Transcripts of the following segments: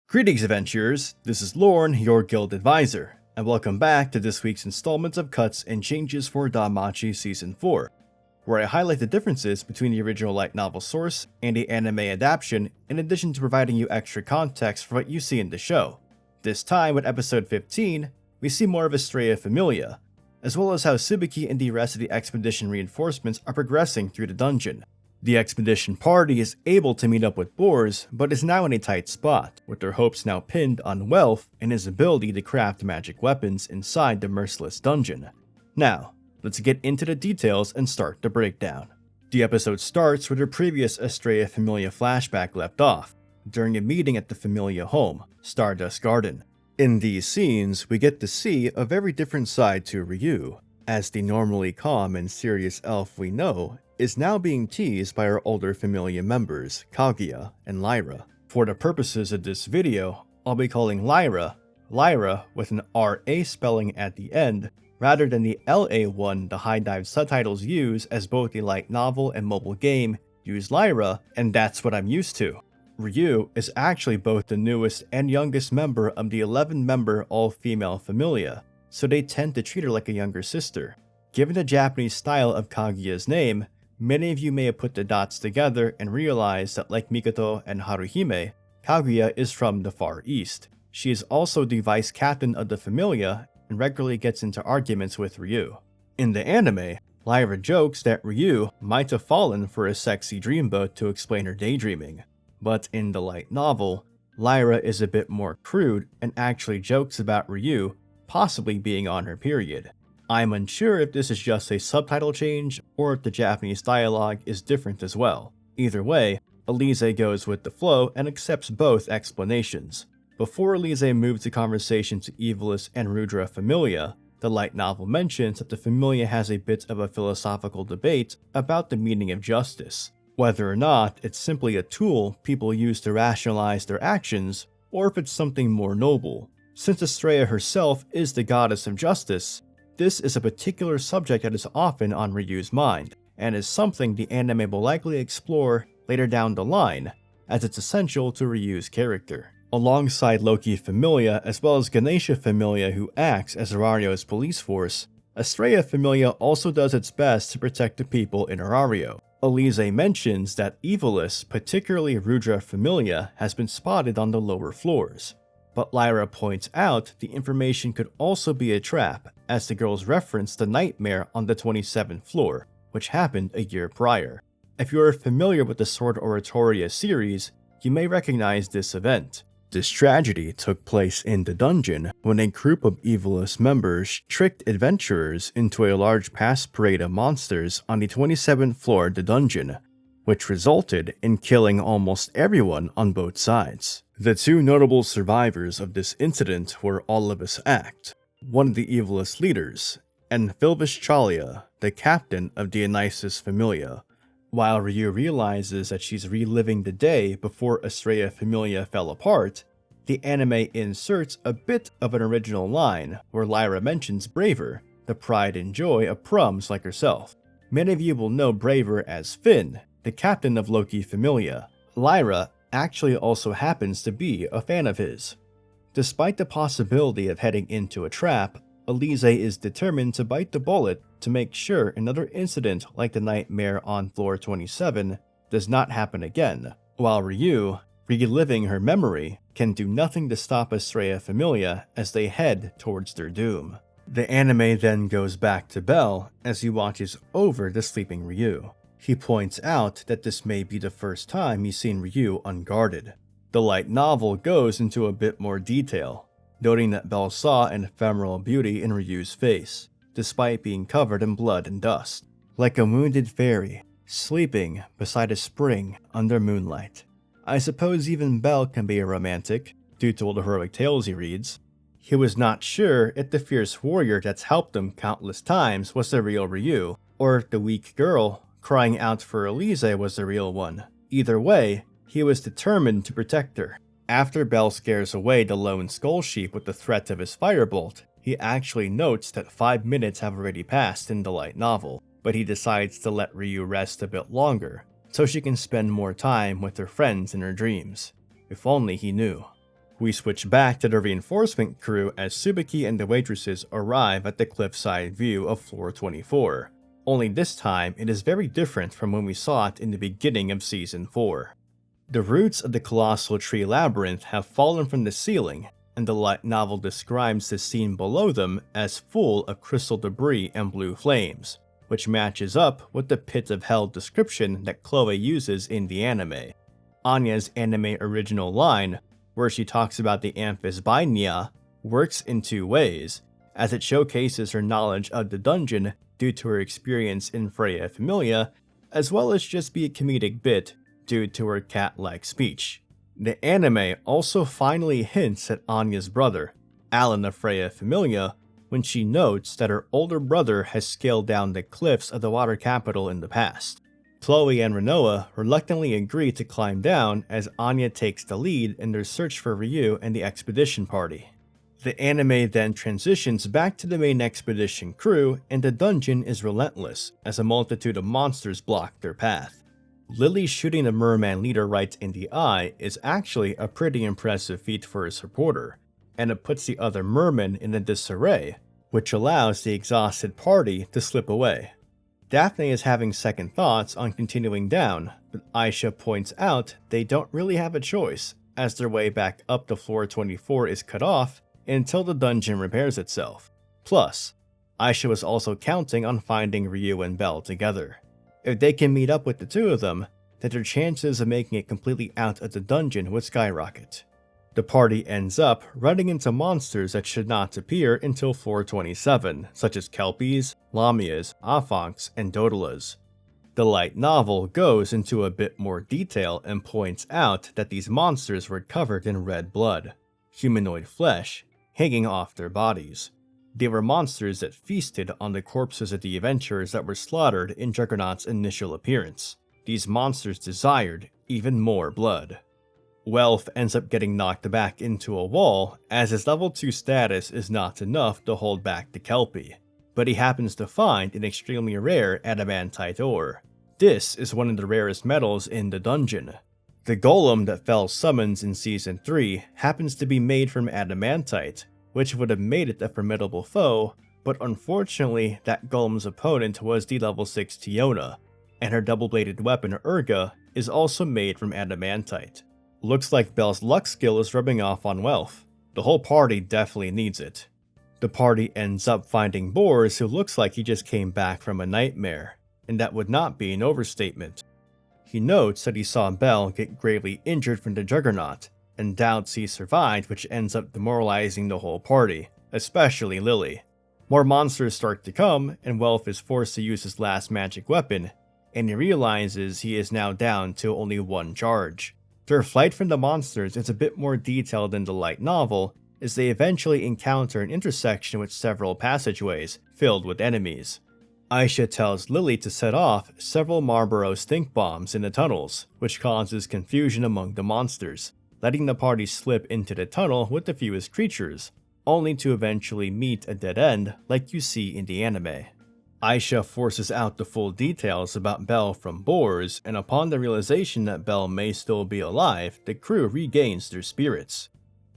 Greetings, adventurers! This is Lorne, your guild advisor, and welcome back to this week's installment of Cuts and Changes for DanMachi Season 4, where I highlight the differences between the original light novel source and the anime adaptation, in addition to providing you extra context for what you see in the show. This time, with episode 15, we see more of Astrea Familia, as well as how Tsubaki and the rest of the expedition reinforcements are progressing through the dungeon. The expedition party is able to meet up with Boars, but is now in a tight spot, with their hopes now pinned on Welf and his ability to craft magic weapons inside the merciless dungeon. Now, let's get into the details and start the breakdown. The episode starts where the previous Astrea Familia flashback left off, during a meeting at the Familia home, Stardust Garden. In these scenes, we get to see a very different side to Ryu, as the normally calm and serious elf we know is now being teased by our older Familia members, Kaguya and Lyra. For the purposes of this video, I'll be calling Lyra with an RA spelling at the end, rather than the LA one the HiDive subtitles use, as both the light novel and mobile game use Lyra, and that's what I'm used to. Ryu is actually both the newest and youngest member of the 11-member all-female Familia, so they tend to treat her like a younger sister. Given the Japanese style of Kaguya's name, many of you may have put the dots together and realized that, like Mikoto and Haruhime, Kaguya is from the Far East. She is also the vice captain of the Familia and regularly gets into arguments with Ryu. In the anime, Lyra jokes that Ryu might have fallen for a sexy dreamboat to explain her daydreaming, but in the light novel, Lyra is a bit more crude and actually jokes about Ryu possibly being on her period. I'm unsure if this is just a subtitle change or if the Japanese dialogue is different as well. Either way, Elise goes with the flow and accepts both explanations. Before Elise moves the conversation to Evilus and Rudra Familia, the light novel mentions that the Familia has a bit of a philosophical debate about the meaning of justice, whether or not it's simply a tool people use to rationalize their actions, or if it's something more noble. Since Astrea herself is the goddess of justice, this is a particular subject that is often on Ryu's mind, and is something the anime will likely explore later down the line, as it's essential to Ryu's character. Alongside Loki Familia as well as Ganesha Familia, who acts as Arario's police force, Astrea Familia also does its best to protect the people in Arario. Elise mentions that Evilus, particularly Rudra Familia, has been spotted on the lower floors. But Lyra points out the information could also be a trap, as the girls reference the nightmare on the 27th floor, which happened a year prior. If you are familiar with the Sword Oratoria series, you may recognize this event. This tragedy took place in the dungeon when a group of Evilus members tricked adventurers into a large past parade of monsters on the 27th floor of the dungeon, which resulted in killing almost everyone on both sides. The two notable survivors of this incident were Olivus Act, one of the Evilus leaders, and Filvis Chalia, the captain of Dionysus Familia. While Ryu realizes that she's reliving the day before Astrea Familia fell apart, the anime inserts a bit of an original line where Lyra mentions Braver, the pride and joy of prums like herself. Many of you will know Braver as Finn, the captain of Loki Familia. Lyra actually also happens to be a fan of his. Despite the possibility of heading into a trap, Elise is determined to bite the bullet to make sure another incident like the nightmare on floor 27 does not happen again, while Ryu, reliving her memory, can do nothing to stop Astrea Familia as they head towards their doom. The anime then goes back to Bell as he watches over the sleeping Ryu. He points out that this may be the first time he's seen Ryu unguarded. The light novel goes into a bit more detail, noting that Bell saw an ephemeral beauty in Ryu's face, despite being covered in blood and dust, like a wounded fairy, sleeping beside a spring under moonlight. I suppose even Bell can be a romantic, due to all the heroic tales he reads. He was not sure if the fierce warrior that's helped him countless times was the real Ryu, or if the weak girl crying out for Elise was the real one. Either way, he was determined to protect her. After Bell scares away the lone skull sheep with the threat of his firebolt, he actually notes that 5 minutes have already passed in the light novel, but he decides to let Ryu rest a bit longer, so she can spend more time with her friends in her dreams. If only he knew. We switch back to the reinforcement crew as Tsubaki and the waitresses arrive at the cliffside view of floor 24. Only this time, it is very different from when we saw it in the beginning of Season 4. The roots of the colossal tree labyrinth have fallen from the ceiling, and the light novel describes the scene below them as full of crystal debris and blue flames, which matches up with the pit of hell description that Chloe uses in the anime. Anya's anime original line, where she talks about the amphisbaenia, works in two ways, as it showcases her knowledge of the dungeon due to her experience in Astrea Familia, as well as just be a comedic bit due to her cat-like speech. The anime also finally hints at Anya's brother, Alan of Astrea Familia, when she notes that her older brother has scaled down the cliffs of the water capital in the past. Chloe and Renoa reluctantly agree to climb down as Anya takes the lead in their search for Ryu and the expedition party. The anime then transitions back to the main expedition crew, and the dungeon is relentless as a multitude of monsters block their path. Lily shooting the merman leader right in the eye is actually a pretty impressive feat for a supporter, and it puts the other mermen in a disarray, which allows the exhausted party to slip away. Daphne is having second thoughts on continuing down, but Aisha points out they don't really have a choice, as their way back up to floor 24 is cut off until the dungeon repairs itself. Plus, Aisha was also counting on finding Ryu and Belle together. If they can meet up with the two of them, then their chances of making it completely out of the dungeon would skyrocket. The party ends up running into monsters that should not appear until floor 27, such as Kelpies, Lamias, Afonks, and Dodolas. The light novel goes into a bit more detail and points out that these monsters were covered in red blood, humanoid flesh, hanging off their bodies. They were monsters that feasted on the corpses of the adventurers that were slaughtered in Juggernaut's initial appearance. These monsters desired even more blood. Welf ends up getting knocked back into a wall, as his level 2 status is not enough to hold back the Kelpie, but he happens to find an extremely rare adamantite ore. This is one of the rarest metals in the dungeon. The golem that fell summons in Season 3 happens to be made from adamantite, which would have made it a formidable foe, but unfortunately that golem's opponent was the level 6 Tiona, and her double-bladed weapon Urga is also made from adamantite. Looks like Belle's luck skill is rubbing off on Welf. The whole party definitely needs it. The party ends up finding Boris, who looks like he just came back from a nightmare, and that would not be an overstatement. He notes that he saw Belle get gravely injured from the Juggernaut, and doubts he survived, which ends up demoralizing the whole party, especially Lily. More monsters start to come, and Welf is forced to use his last magic weapon, and he realizes he is now down to only one charge. Their flight from the monsters is a bit more detailed than the light novel, as they eventually encounter an intersection with several passageways filled with enemies. Aisha tells Lily to set off several Marlboro stink bombs in the tunnels, which causes confusion among the monsters, letting the party slip into the tunnel with the fewest creatures, only to eventually meet a dead end like you see in the anime. Aisha forces out the full details about Belle from Boars, and upon the realization that Belle may still be alive, the crew regains their spirits.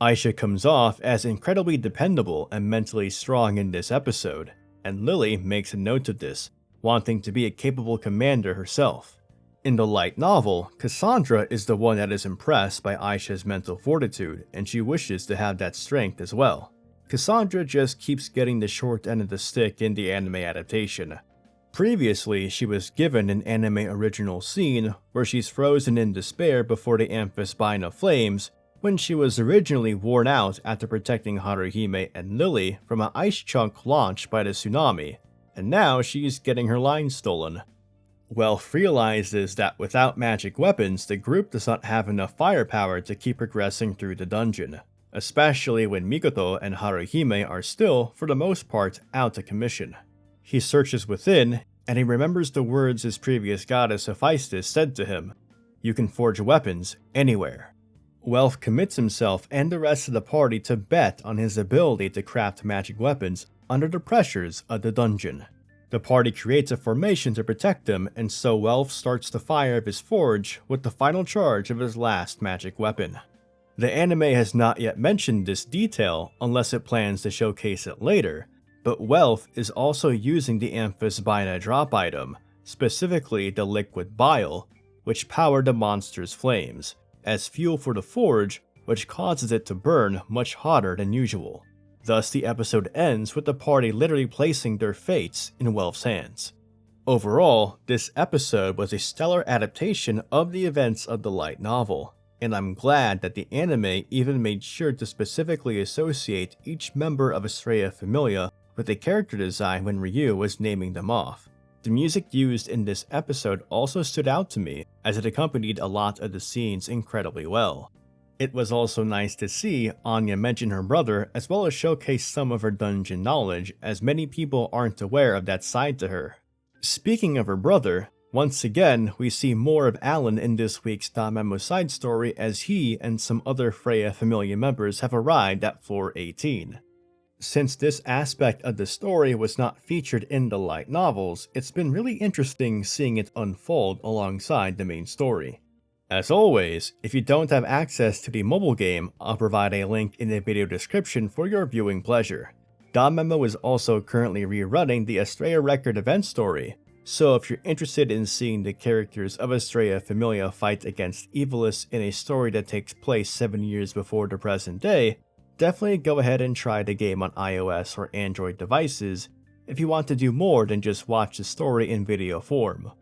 Aisha comes off as incredibly dependable and mentally strong in this episode, and Lily makes a note of this, wanting to be a capable commander herself. In the light novel, Cassandra is the one that is impressed by Aisha's mental fortitude, and she wishes to have that strength as well. Cassandra just keeps getting the short end of the stick in the anime adaptation. Previously, she was given an anime original scene where she's frozen in despair before the amphisbaenia flames when she was originally worn out after protecting Haruhime and Lily from an ice chunk launched by the tsunami, and now she's getting her line stolen. Welf realizes that without magic weapons, the group does not have enough firepower to keep progressing through the dungeon, especially when Mikoto and Haruhime are still, for the most part, out of commission. He searches within, and he remembers the words his previous goddess Hephaestus said to him: "You can forge weapons anywhere." Welf commits himself and the rest of the party to bet on his ability to craft magic weapons under the pressures of the dungeon. The party creates a formation to protect him, and so Welf starts the fire of his forge with the final charge of his last magic weapon. The anime has not yet mentioned this detail unless it plans to showcase it later, but Welf is also using the Amphisbaena drop item, specifically the liquid bile, which powered the monster's flames, as fuel for the forge, which causes it to burn much hotter than usual. Thus the episode ends with the party literally placing their fates in Welf's hands. Overall, this episode was a stellar adaptation of the events of the light novel, and I'm glad that the anime even made sure to specifically associate each member of Astrea Familia with a character design when Ryu was naming them off. The music used in this episode also stood out to me, as it accompanied a lot of the scenes incredibly well. It was also nice to see Anya mention her brother as well as showcase some of her dungeon knowledge, as many people aren't aware of that side to her. Speaking of her brother, once again we see more of Alan in this week's danmemo side story, as he and some other Freya Familia members have arrived at floor 18. Since this aspect of the story was not featured in the light novels, it's been really interesting seeing it unfold alongside the main story. As always, if you don't have access to the mobile game, I'll provide a link in the video description for your viewing pleasure. danmemo is also currently rerunning the Astrea Record event story, so if you're interested in seeing the characters of Astrea Familia fight against Evilus in a story that takes place 7 years before the present day, definitely go ahead and try the game on iOS or Android devices if you want to do more than just watch the story in video form.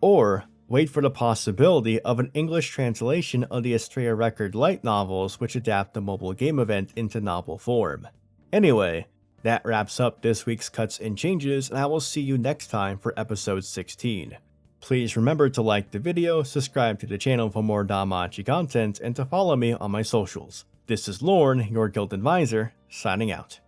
Or wait for the possibility of an English translation of the Astrea Record light novels which adapt the mobile game event into novel form. Anyway, that wraps up this week's cuts and changes, and I will see you next time for episode 16. Please remember to like the video, subscribe to the channel for more DanMachi content, and to follow me on my socials. This is Lorne, your guild advisor, signing out.